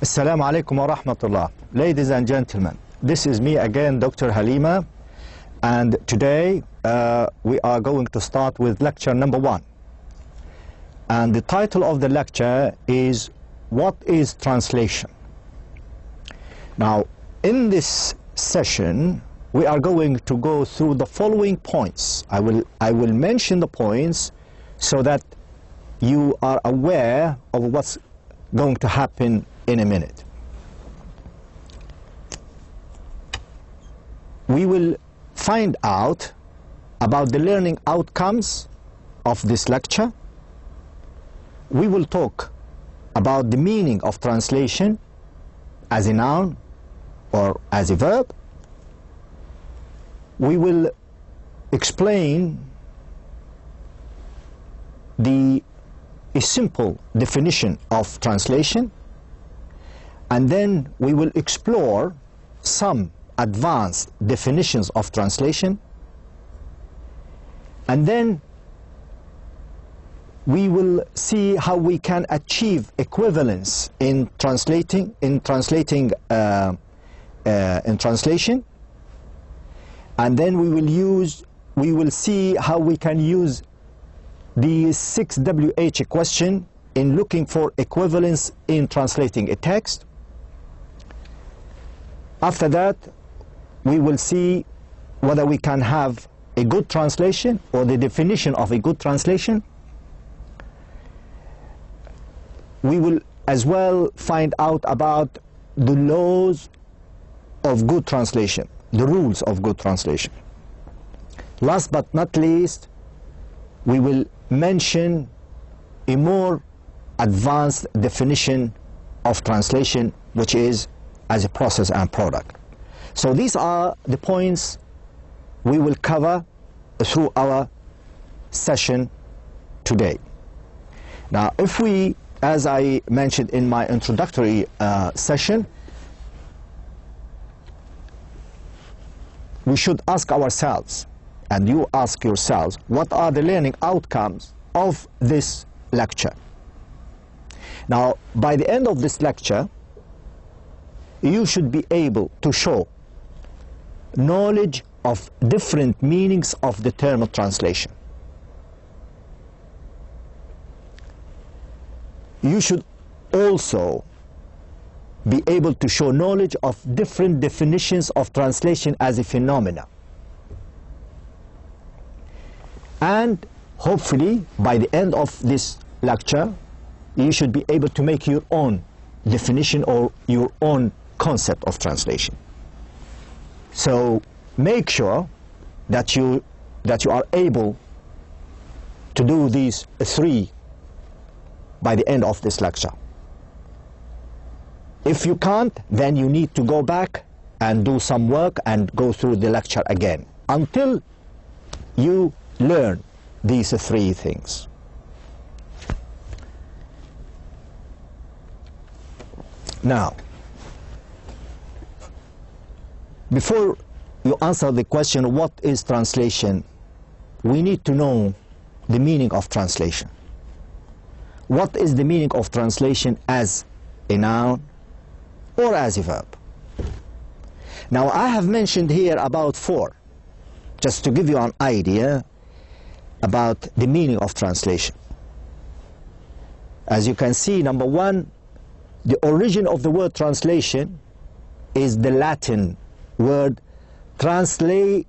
Assalamu alaikum wa rahmatullah. Ladies and gentlemen, this is me again, Dr. Halimah, and today we are going to start with lecture number 1. And the title of the lecture is, What is Translation? Now, in this session, we are going to go through the following points. I will mention the points so that you are aware of what's going to happen in a minute. We will find out about the learning outcomes of this lecture. We will talk about the meaning of translation as a noun or as a verb. We will explain a simple definition of translation, and then we will explore some advanced definitions of translation, and then we will see how we can achieve equivalence in translation, and then we will see how we can use the 6WH question in looking for equivalence in translating a text. After that, we will see whether we can have a good translation or the definition of a good translation. We will as well find out about the laws of good translation, the rules of good translation. Last but not least, we will mention a more advanced definition of translation, which is as a process and product. So these are the points we will cover through our session today. Now, if we, as I mentioned in my introductory session, we should ask ourselves, and you ask yourselves, what are the learning outcomes of this lecture? Now, by the end of this lecture, you should be able to show knowledge of different meanings of the term of translation. You should also be able to show knowledge of different definitions of translation as a phenomenon. And hopefully, by the end of this lecture, you should be able to make your own definition or your own concept of translation. So make sure that you are able to do these 3 by the end of this lecture. If you can't, then you need to go back and do some work and go through the lecture again until you learn these 3 things. Now, before you answer the question, what is translation, we need to know the meaning of translation. What is the meaning of translation as a noun or as a verb? Now, I have mentioned here about 4, just to give you an idea about the meaning of translation. As you can see, number 1, the origin of the word translation is the Latin word translatus,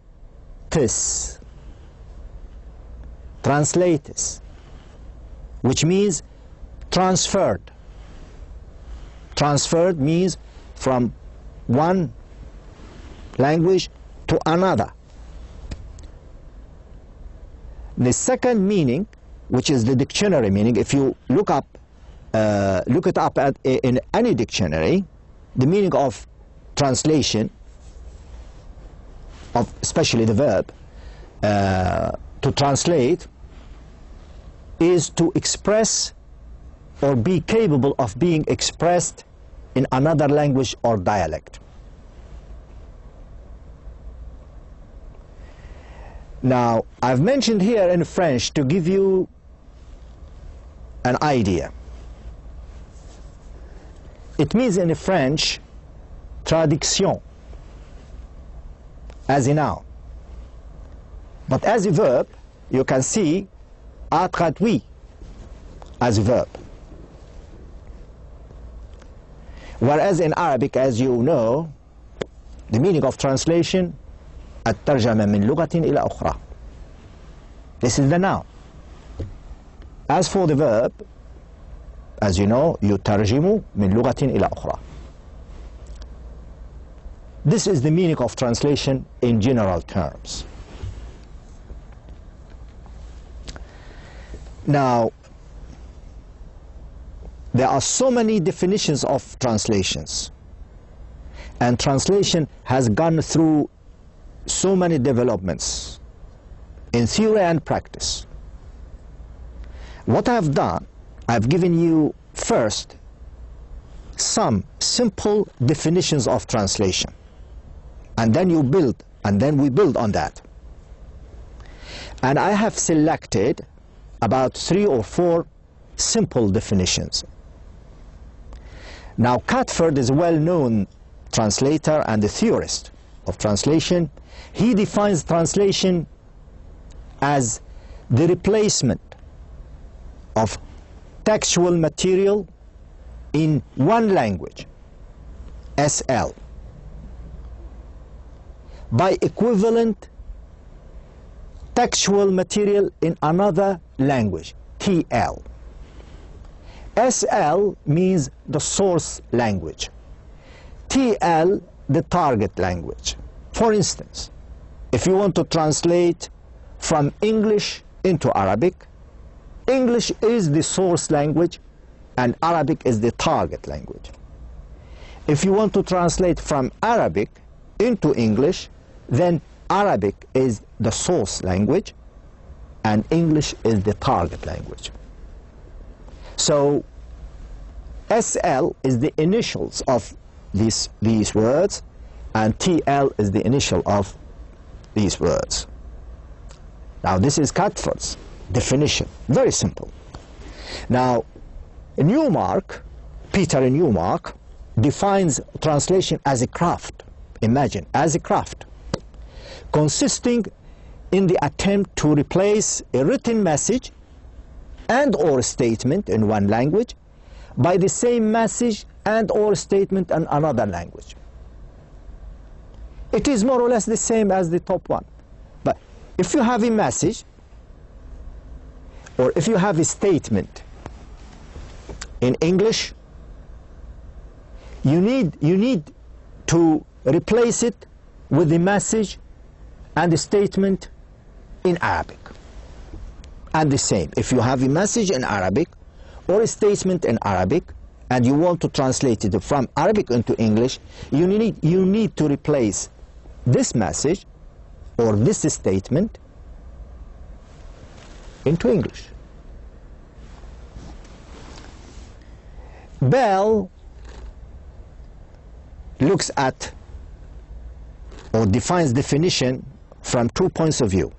which means transferred. Transferred means from one language to another. The second meaning, which is the dictionary meaning, if you look it up in any dictionary, the meaning of translation, especially the verb, to translate, is to express or be capable of being expressed in another language or dialect. Now, I've mentioned here in French to give you an idea. It means in French, traduction, as a noun. But as a verb, you can see a traduit as a verb. Whereas in Arabic, as you know, the meaning of translation, الترجمة من لغة إلى أخرى. This is the noun. As for the verb, as you know, يترجم من لغة إلى أخرى. This is the meaning of translation in general terms. Now, there are so many definitions of translations, and translation has gone through so many developments in theory and practice. What I've done, I've given you first some simple definitions of translation, and then we build on that. And I have selected about 3 or 4 simple definitions. Now, Catford is a well-known translator and a theorist of translation. He defines translation as the replacement of textual material in one language, SL, by equivalent textual material in another language, TL. SL means the source language, TL the target language. For instance, if you want to translate from English into Arabic, English is the source language and Arabic is the target language. If you want to translate from Arabic into English, then Arabic is the source language and English is the target language. So SL is the initials of these words, and TL is the initial of these words. Now this is Catford's definition, very simple. Now Peter Newmark defines translation as a craft. Imagine, as a craft, consisting in the attempt to replace a written message and or statement in one language by the same message and or statement in another language. It is more or less the same as the top one. But if you have a message or if you have a statement in English, you need to replace it with the message and the statement in Arabic. And the same, if you have a message in Arabic or a statement in Arabic and you want to translate it from Arabic into English, you need to replace this message or this statement into English. Bell looks at or defines definition from 2 points of view.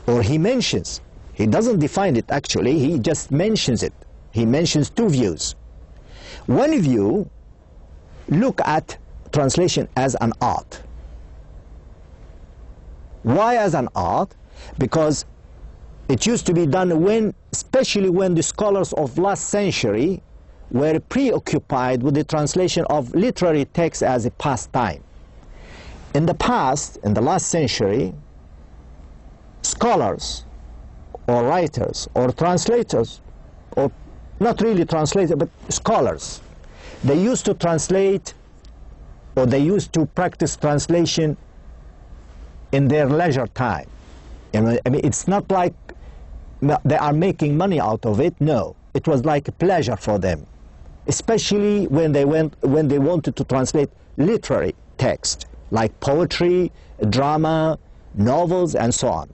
Or he doesn't define it actually, he just mentions it. He mentions 2 views. One view look at translation as an art. Why as an art? Because it used to be done especially when the scholars of last century were preoccupied with the translation of literary texts as a pastime. In the past, in the last century, scholars or writers or translators, or not really translators, but scholars, they used to translate or they used to practice translation in their leisure time. I mean, it's not like they are making money out of it. No, it was like a pleasure for them, especially when they wanted to translate literary text like poetry, drama, novels, and so on.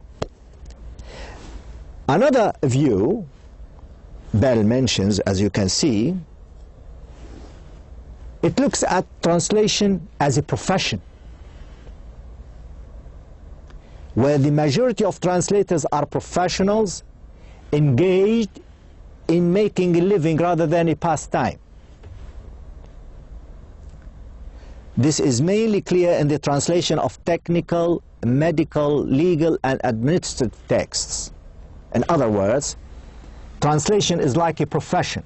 Another view Bell mentions, as you can see, it looks at translation as a profession, where the majority of translators are professionals engaged in making a living rather than a pastime. This is mainly clear in the translation of technical, medical, legal, and administrative texts. In other words, translation is like a profession.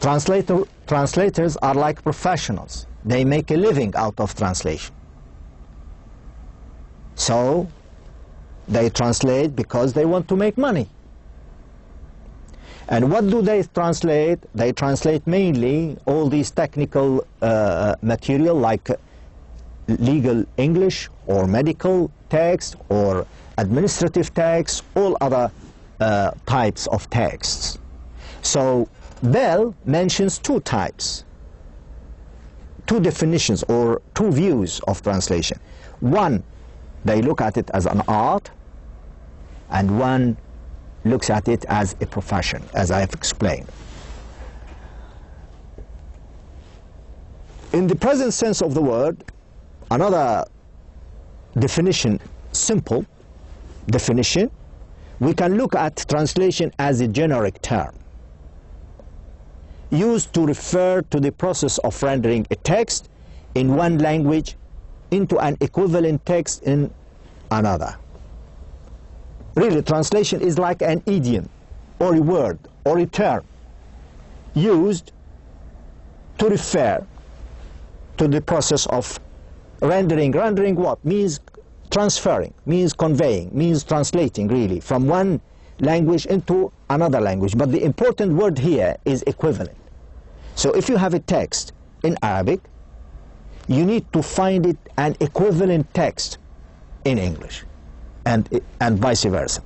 Translators are like professionals. They make a living out of translation. So, they translate because they want to make money. And what do they translate? They translate mainly all these technical material like legal English or medical text or administrative text, all other types of texts. So Bell mentions two types, two definitions or two views of translation. One, they look at it as an art, and one looks at it as a profession, as I have explained. In the present sense of the word, another definition, simple definition, we can look at translation as a generic term used to refer to the process of rendering a text in one language into an equivalent text in another. Really, translation is like an idiom or a word or a term used to refer to the process of rendering. Rendering what? Means transferring, means conveying, means translating really from one language into another language. But the important word here is equivalent. So if you have a text in Arabic, you need to find it an equivalent text in English, and vice versa.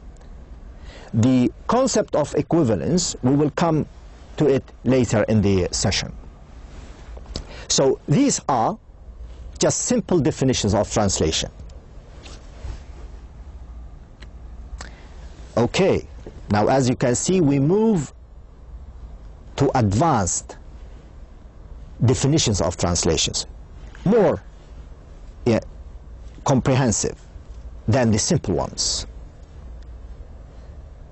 The concept of equivalence, we will come to it later in the session. So these are just simple definitions of translation. Okay, now as you can see, we move to advanced definitions of translations, more comprehensive than the simple ones.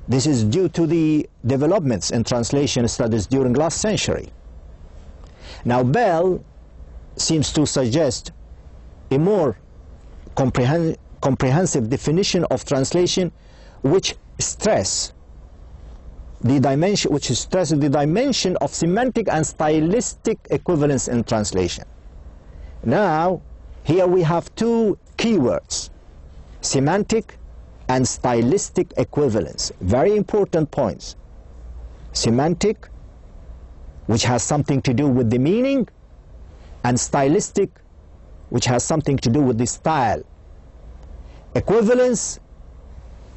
This is due to the developments in translation studies during last century. Now Bell seems to suggest a more comprehensive definition of translation which stresses the dimension of semantic and stylistic equivalence in translation. Now, here we have two keywords, semantic and stylistic equivalence. Very important points. Semantic, which has something to do with the meaning, and stylistic, which has something to do with the style. Equivalence,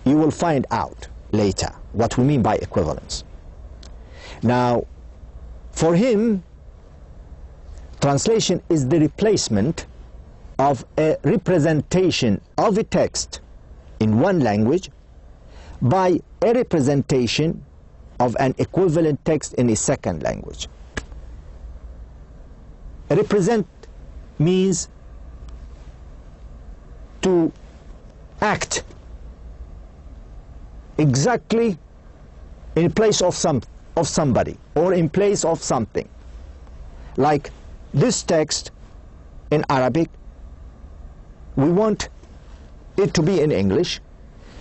you will find out later what we mean by equivalence. Now, for him, translation is the replacement of a representation of a text in one language by a representation of an equivalent text in a second language. Represent means to act exactly in place of somebody or in place of something. Like this text in Arabic, we want it to be in English,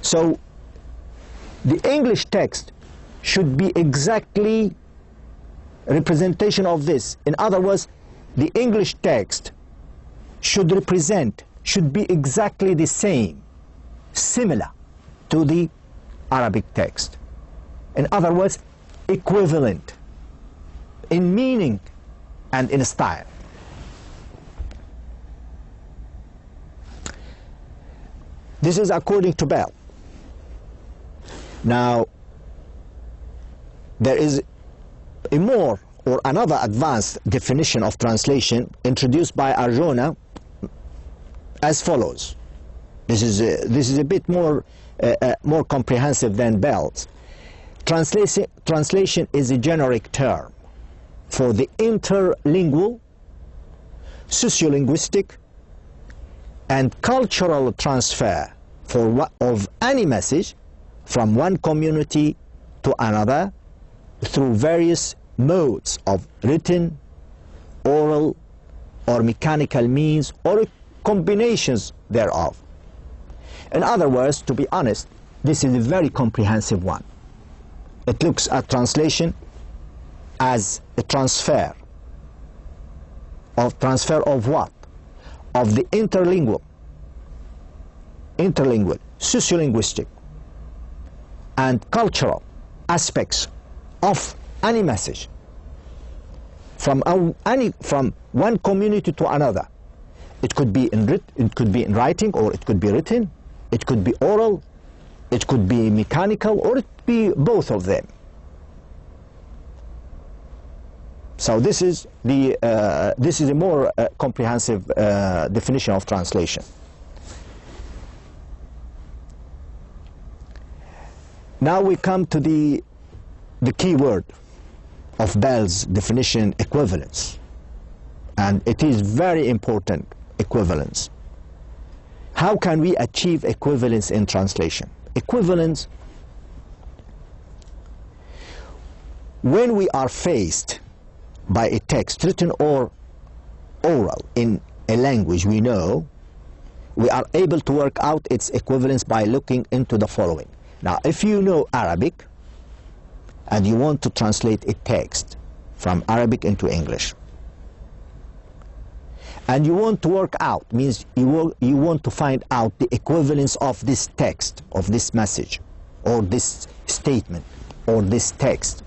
so the English text should be exactly a representation of this. In other words, the English text should be exactly the same, similar to the Arabic text. In other words, equivalent in meaning and in style. This is according to Bell. Now, there is a more or another advanced definition of translation introduced by Arjona as follows. This is a bit more comprehensive than Bell's. Translation is a generic term for the interlingual, sociolinguistic, and cultural transfer of any message from one community to another through various modes of written, oral, or mechanical means, or combinations thereof. In other words, to be honest, this is a very comprehensive one. It looks at translation as a transfer. Transfer of what? Of the interlingual, sociolinguistic, and cultural aspects of any message from one community to another. It could be in writing, or it could be written. It could be oral. It could be mechanical, or it could be both of them. So this is a more comprehensive definition of translation. Now we come to the key word of Bell's definition, equivalence. And it is very important, equivalence. How can we achieve equivalence in translation? Equivalence, when we are faced by a text, written or oral, in a language we know, we are able to work out its equivalence by looking into the following. Now, if you know Arabic and you want to translate a text from Arabic into English, and you want to work out, means you want to find out the equivalence of this text, of this message, or this statement, or this text,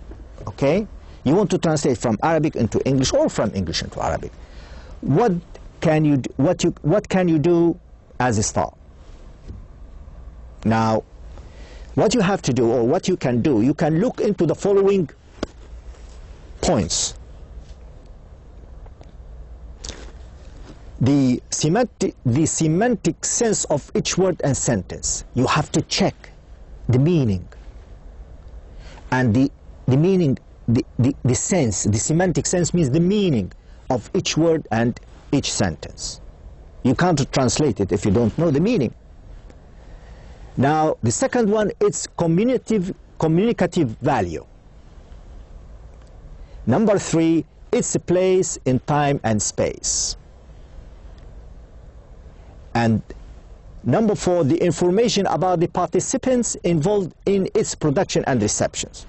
okay? You want to translate from Arabic into English, or from English into Arabic. What can you do as a start? Now, what you have to do, or what you can do, you can look into the following points. The semantic sense of each word and sentence. You have to check the meaning. And the meaning, the sense, the semantic sense means the meaning of each word and each sentence. You can't translate it if you don't know the meaning. Now, the second one, it's communicative value. Number 3, its place in time and space. And number 4, the information about the participants involved in its production and receptions.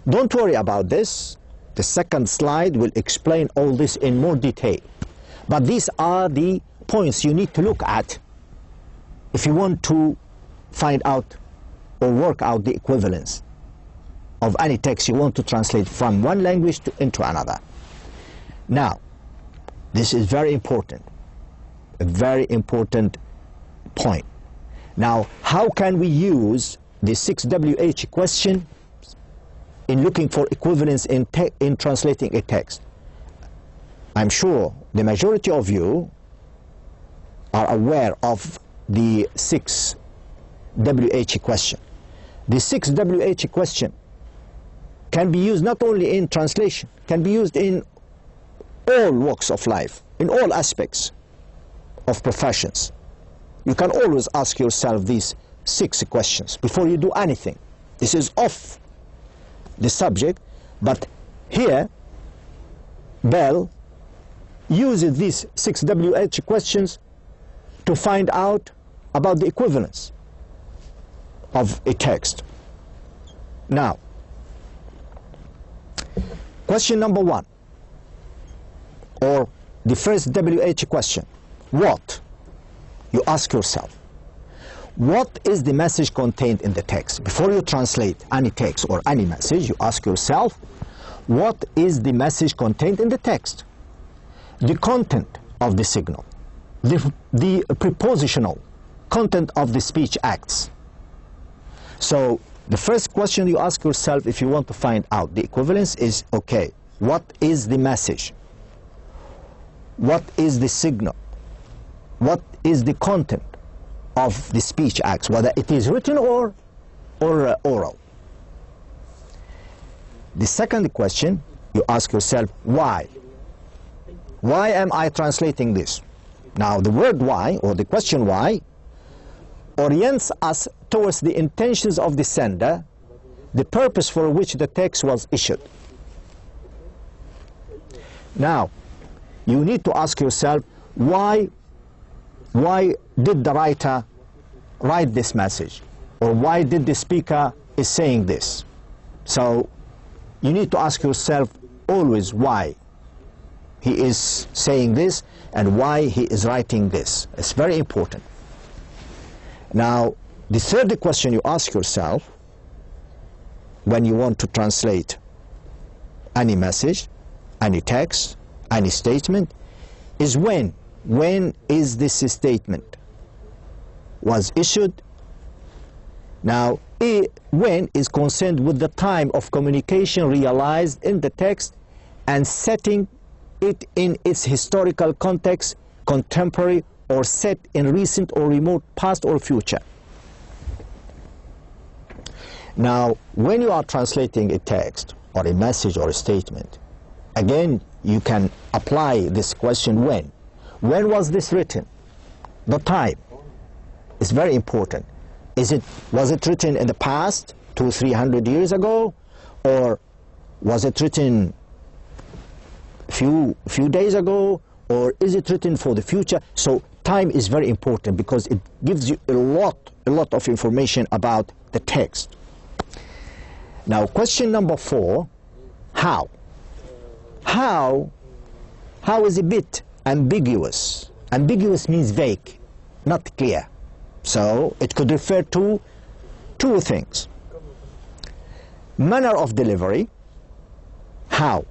Don't worry about this. The second slide will explain all this in more detail. But these are the points you need to look at if you want to find out or work out the equivalence of any text you want to translate from one language into another. Now, this is very important, a very important point. Now, how can we use the 6WH question in looking for equivalence in translating a text? I'm sure the majority of you are aware of the 6WH question. The 6WH question can be used not only in translation, can be used in all walks of life, in all aspects of professions. You can always ask yourself these 6 questions before you do anything. This is off the subject, but here Bell uses these 6WH questions to find out about the equivalence of a text. Now, question number 1, or the first WH question, what? You ask yourself, what is the message contained in the text? Before you translate any text or any message, you ask yourself, what is the message contained in the text? The content of the signal, the prepositional content of the speech acts. So the first question you ask yourself if you want to find out the equivalence is, okay, what is the message? What is the signal? What is the content of the speech acts, whether it is written or oral? The second question, you ask yourself, why? Why am I translating this? Now, the word why, or the question why, orients us towards the intentions of the sender, the purpose for which the text was issued. Now, you need to ask yourself, why did the writer write this message? Or why did the speaker is saying this? So you need to ask yourself always why he is saying this and why he is writing this. It's very important. Now, the third question you ask yourself when you want to translate any message, any text, any statement, is when. When is this statement was issued? Now, when is concerned with the time of communication realized in the text and setting it in its historical context, contemporary or set in recent or remote past or future. Now, when you are translating a text or a message or a statement, again, you can apply this question when. When was this written? The time is very important. Was it written in the past, 200-300 years ago, or was it written few days ago, or is it written for the future? So time is very important because it gives you a lot of information about the text. Now, question number 4, how? How is a bit ambiguous. Ambiguous means vague, not clear. So it could refer to two things. Manner of delivery, how.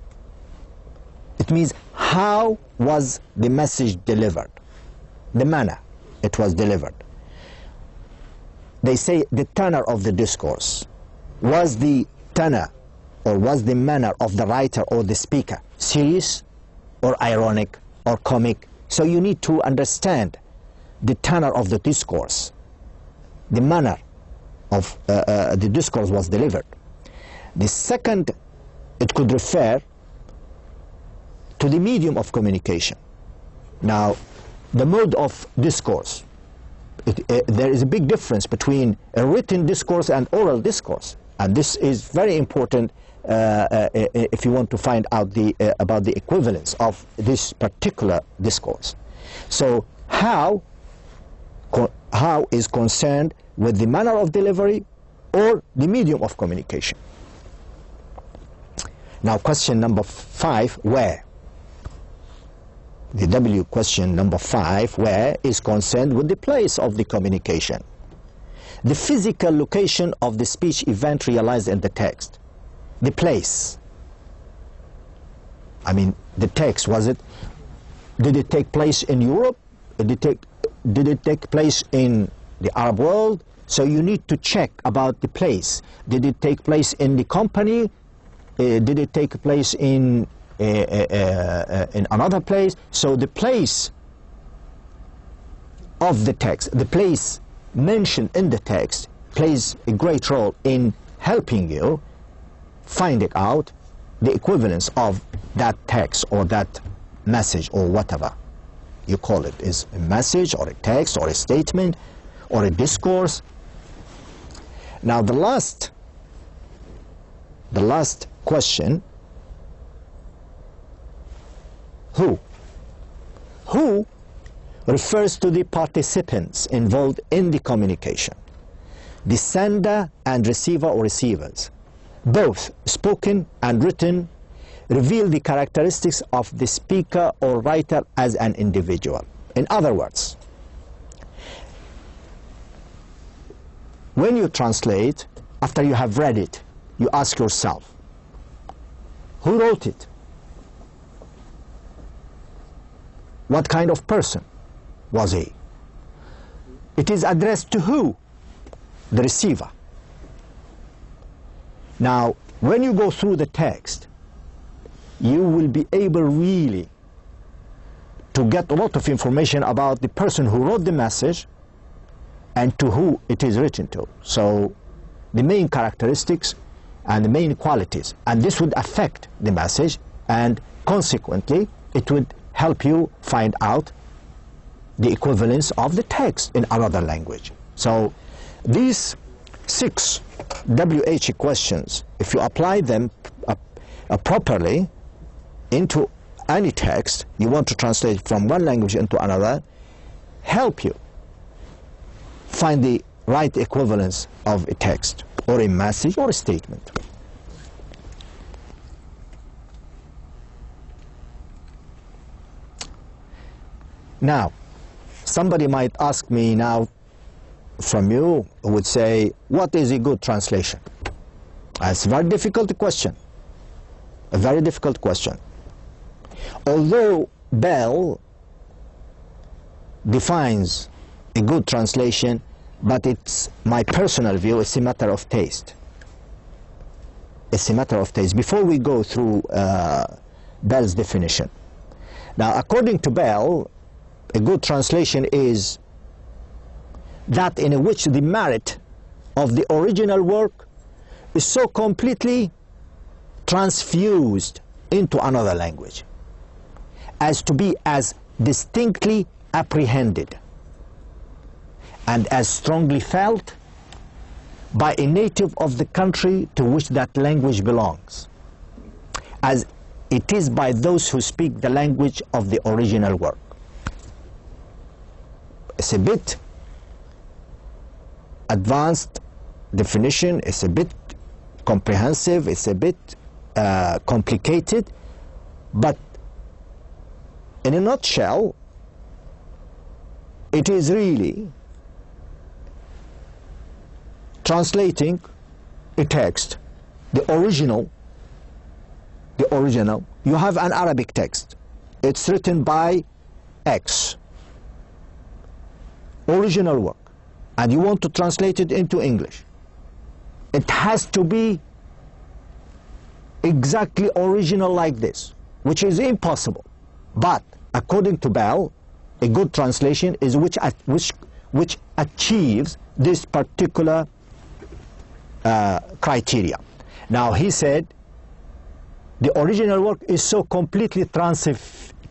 It means how was the message delivered, the manner it was delivered. They say the tenor of the discourse. Was the tenor or was the manner of the writer or the speaker serious or ironic or comic? So you need to understand the tenor of the discourse, the manner of the discourse was delivered. The second, it could refer to the medium of communication. Now, the mode of discourse, there is a big difference between a written discourse and oral discourse, and this is very important if you want to find out about the equivalence of this particular discourse. So how is concerned with the manner of delivery or the medium of communication. Now, question number 5, where? The W question number 5, where, is concerned with the place of the communication, the physical location of the speech event realized in the text. The place. I mean, the text, did it take place in Europe? Did it take place in the Arab world? So you need to check about the place. Did it take place in the company? Did it take place in another place? So the place of the text, the place mentioned in the text, plays a great role in helping you find it out, the equivalence of that text or that message or whatever you call it, is a message or a text or a statement or a discourse. Now the last question, who? Who refers to the participants involved in the communication, the sender and receiver or receivers. Both spoken and written reveal the characteristics of the speaker or writer as an individual. In other words, when you translate, after you have read it, you ask yourself, who wrote it? What kind of person was he? It is addressed to who? The receiver. Now, when you go through the text, you will be able really to get a lot of information about the person who wrote the message and to who it is written to. So the main characteristics and the main qualities, and this would affect the message, and consequently it would help you find out the equivalence of the text in another language. So These 6 WH questions, if you apply them properly into any text you want to translate from one language into another, help you find the right equivalence of a text or a message or a statement. Now, somebody might ask me now from you, would say, what is a good translation? It's a very difficult question. A very difficult question. Although Bell defines a good translation, but it's my personal view, it's a matter of taste. It's a matter of taste. Before we go through Bell's definition. Now, according to Bell, a good translation is that in which the merit of the original work is so completely transfused into another language as to be as distinctly apprehended and as strongly felt by a native of the country to which that language belongs as it is by those who speak the language of the original work. It's a bit advanced definition, it's a bit comprehensive, it's a bit complicated, but in a nutshell, it is really translating a text, the original, you have an Arabic text, it's written by X, original work, and you want to translate it into English. It has to be exactly original like this, which is impossible. But according to Bell, a good translation is which achieves this particular criteria. Now he said the original work is so completely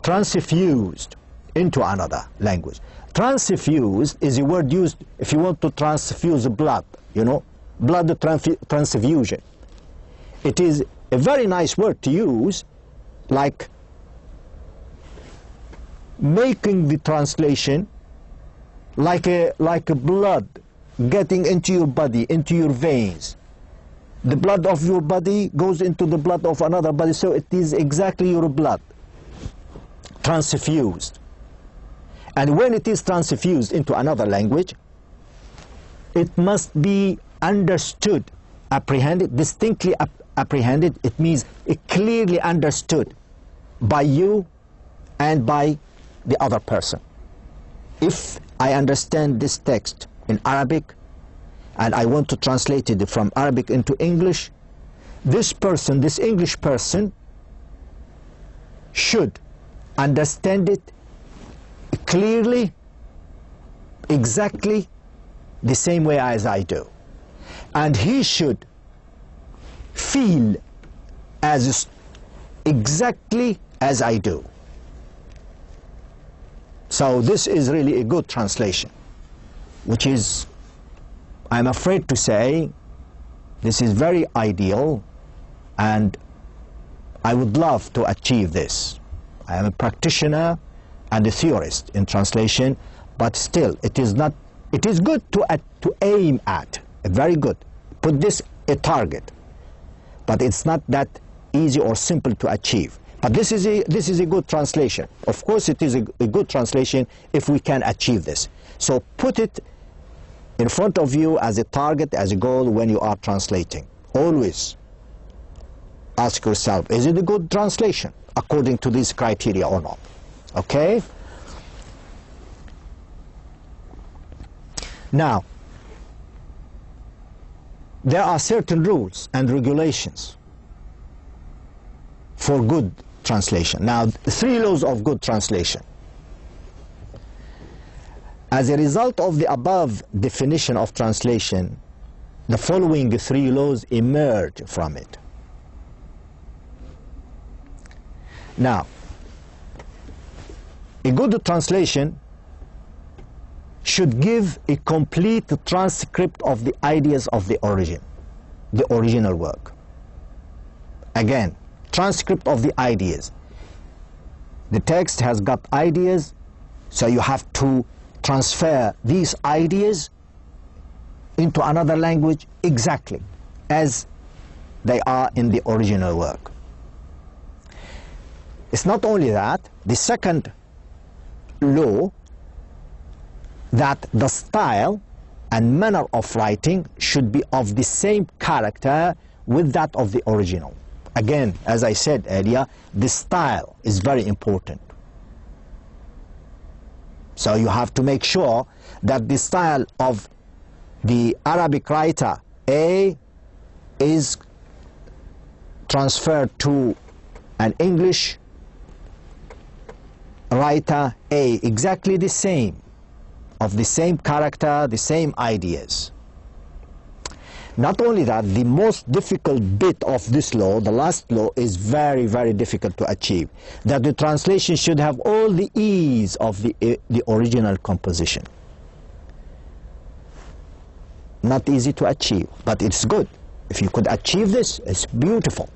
transfused into another language. Transfused is a word used if you want to transfuse blood, you know, blood transfusion. It is a very nice word to use, like making the translation like a blood getting into your body, into your veins. The blood of your body goes into the blood of another body, so it is exactly your blood transfused. And when it is transfused into another language, it must be understood, apprehended, distinctly apprehended. It means it clearly understood by you and by the other person. If I understand this text in Arabic and I want to translate it from Arabic into English, this person, this English person, should understand it clearly, exactly the same way as I do. And he should feel as exactly as I do. So this is really a good translation, which is, I'm afraid to say, this is very ideal, and I would love to achieve this. I am a practitioner and a theorist in translation, but still, it is good to aim at, very good. Put this a target, but it's not that easy or simple to achieve. But this is a good translation. Of course, it is a good translation if we can achieve this. So put it in front of you as a target, as a goal when you are translating. Always ask yourself, is it a good translation according to these criteria or not? Okay? Now, there are certain rules and regulations for good translation. Now, 3 laws of good translation. As a result of the above definition of translation, the following 3 laws emerge from it. Now, a good translation should give a complete transcript of the ideas of the original work. Again, transcript of the ideas. The text has got ideas, so you have to transfer these ideas into another language exactly as they are in the original work. It's not only that, the second law, that the style and manner of writing should be of the same character with that of the original. Again, as I said earlier, the style is very important. So you have to make sure that the style of the Arabic writer A is transferred to an English writer A, exactly the same, of the same character, the same ideas. Not only that, the most difficult bit of this law, the last law, is very, very difficult to achieve. That the translation should have all the ease of the original composition. Not easy to achieve, but it's good. If you could achieve this, it's beautiful.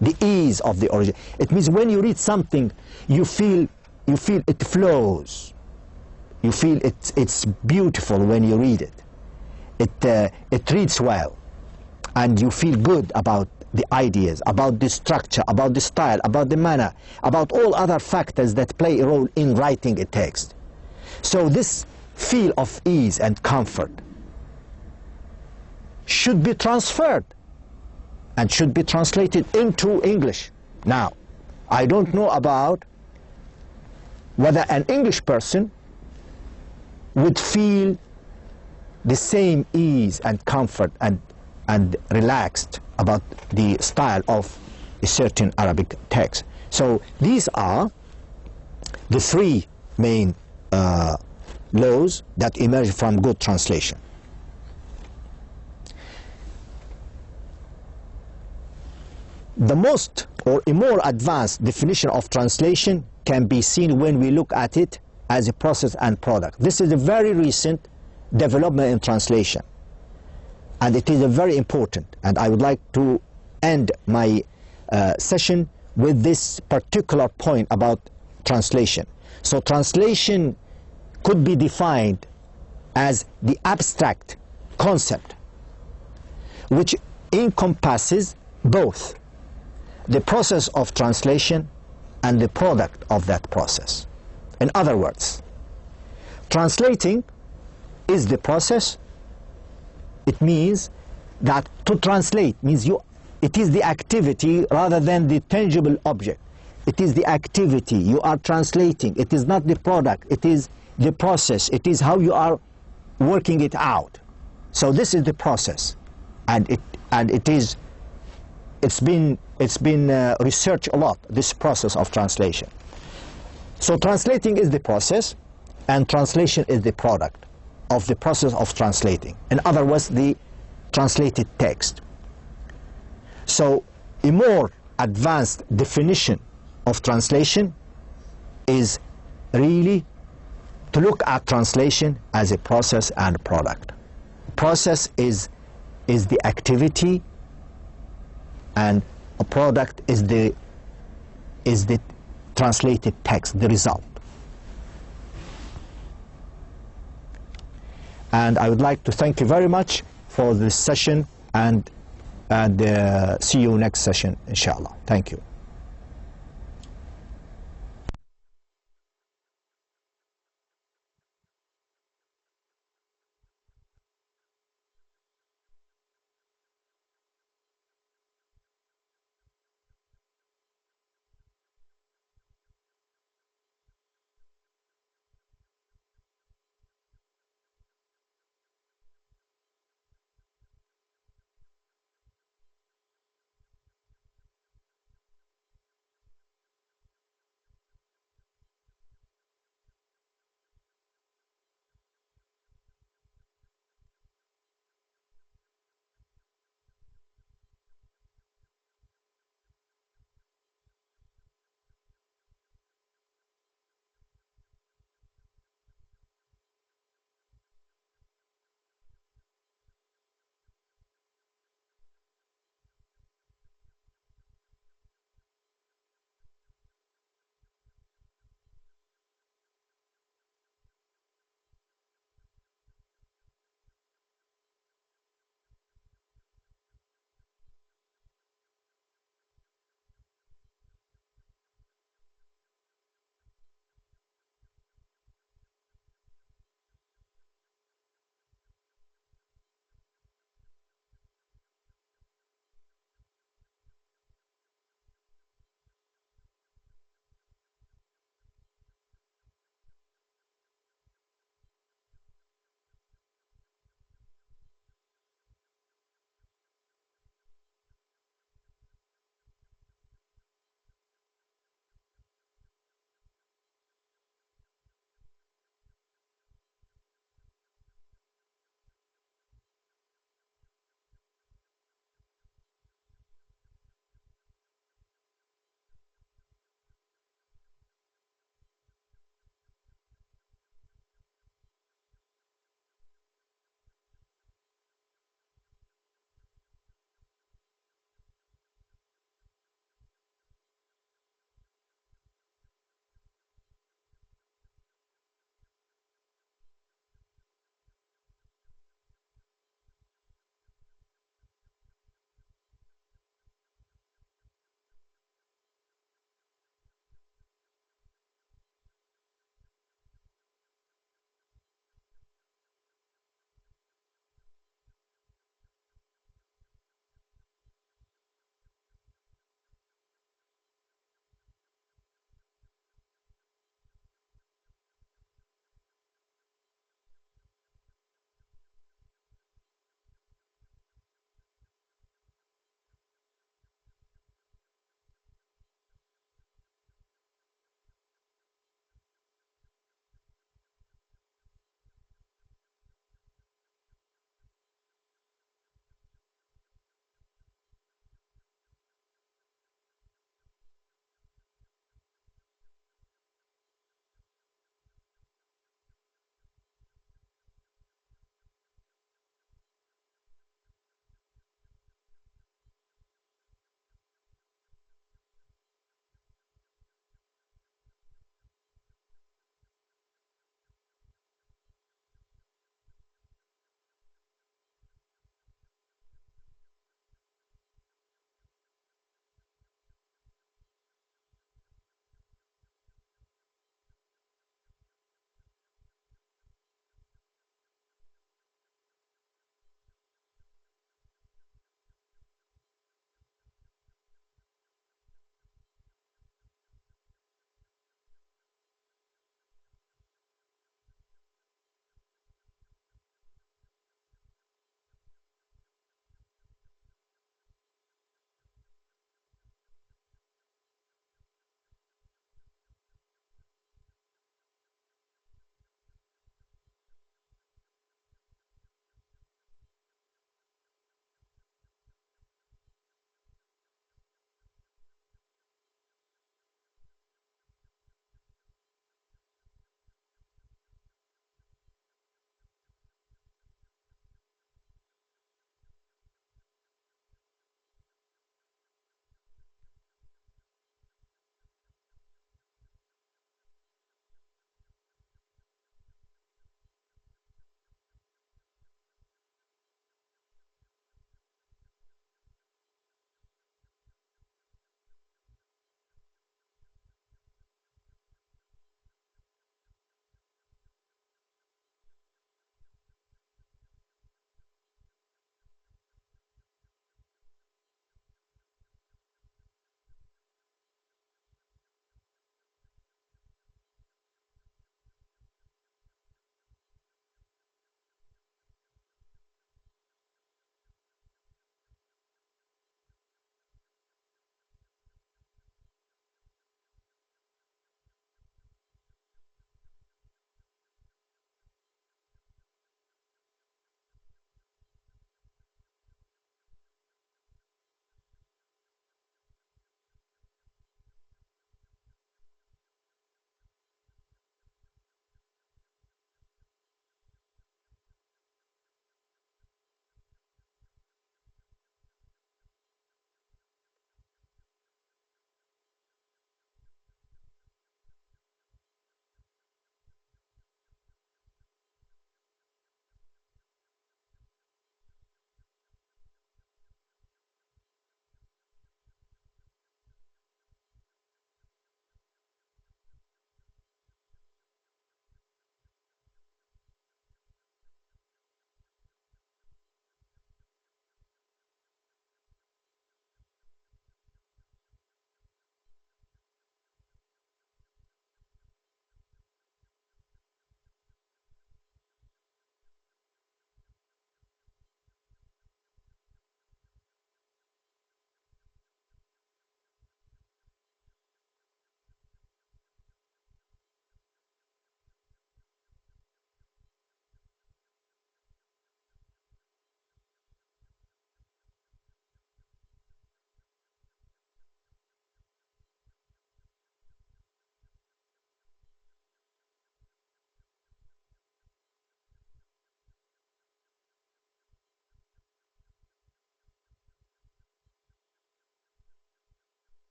The ease of the original. It means when you read something, you feel it flows. You feel it's beautiful when you read it. It reads well, and you feel good about the ideas, about the structure, about the style, about the manner, about all other factors that play a role in writing a text. So this feel of ease and comfort should be transferred and should be translated into English. Now, I don't know about whether an English person would feel the same ease and comfort and relaxed about the style of a certain Arabic text. So these are the three main laws that emerge from good translation. The most or a more advanced definition of translation can be seen when we look at it as a process and product. This is a very recent development in translation, and it is a very important, and I would like to end my session with this particular point about translation. So translation could be defined as the abstract concept which encompasses both the process of translation and the product of that process. In other words, translating is the process. It means that to translate means it is the activity rather than the tangible object. It is the activity you are translating. It is not the product. It is the process. It is how you are working it out. So this is the process, and it's been researched a lot, this process of translation. So translating is the process, and translation is the product of the process of translating. In other words, the translated text. So a more advanced definition of translation is really to look at translation as a process and a product. Process is the activity, and a product is the translated text, the result. And I would like to thank you very much for this session, and see you next session, inshallah. Thank you.